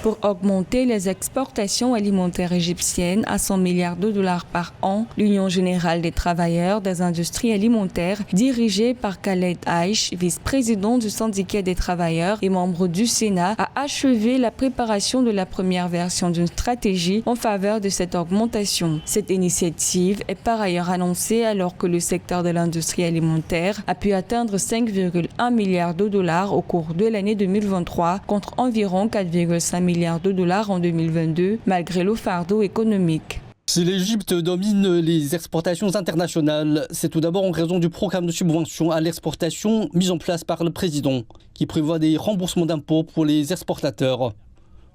Pour augmenter les exportations alimentaires égyptiennes à 100 milliards de dollars par an, l'Union générale des travailleurs des industries alimentaires, dirigée par Khaled Aïch, vice-président du syndicat des travailleurs et membre du Sénat, a achevé la préparation de la première version d'une stratégie en faveur de cette augmentation. Cette initiative est par ailleurs annoncée alors que le secteur de l'industrie alimentaire a pu atteindre 5,1 milliards de dollars au cours de l'année 2023 contre environ 4,5 milliards de dollars en 2022, malgré le fardeau économique. Si l'Égypte domine les exportations internationales, c'est tout d'abord en raison du programme de subvention à l'exportation mis en place par le président, qui prévoit des remboursements d'impôts pour les exportateurs.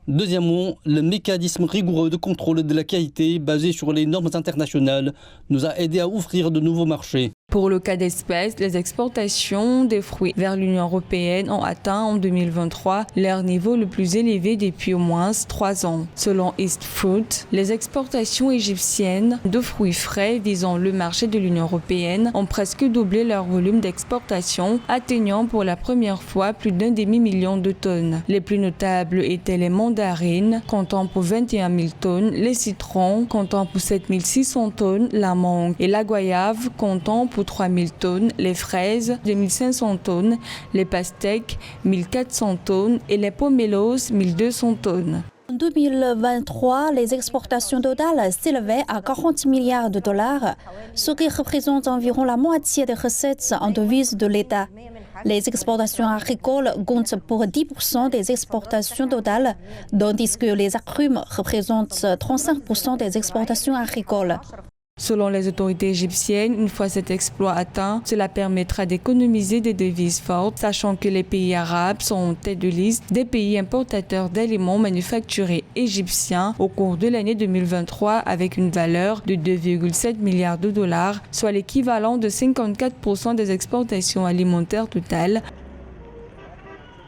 Deuxièmement, le mécanisme rigoureux de contrôle de la qualité basé sur les normes internationales nous a aidé à ouvrir de nouveaux marchés. Pour le cas d'espèce, les exportations des fruits vers l'Union européenne ont atteint en 2023 leur niveau le plus élevé depuis au moins 3 ans. Selon East Fruit, les exportations égyptiennes de fruits frais visant le marché de l'Union européenne ont presque doublé leur volume d'exportation, atteignant pour la première fois plus d'1 demi-million de tonnes. Les plus notables étaient les mandarines, comptant pour 21 000 tonnes, les citrons, comptant pour 7 600 tonnes, la mangue et la goyave, comptant pour 3 000 tonnes, les fraises, 2 500 tonnes, les pastèques, 1 400 tonnes et les pomelos, 1 200 tonnes. En 2023, les exportations totales s'élevaient à 40 milliards de dollars, ce qui représente environ la moitié des recettes en devises de l'État. Les exportations agricoles comptent pour 10% des exportations totales, tandis que les agrumes représentent 35% des exportations agricoles. Selon les autorités égyptiennes, une fois cet exploit atteint, cela permettra d'économiser des devises fortes, sachant que les pays arabes sont en tête de liste des pays importateurs d'aliments manufacturés égyptiens au cours de l'année 2023 avec une valeur de 2,7 milliards de dollars, soit l'équivalent de 54% des exportations alimentaires totales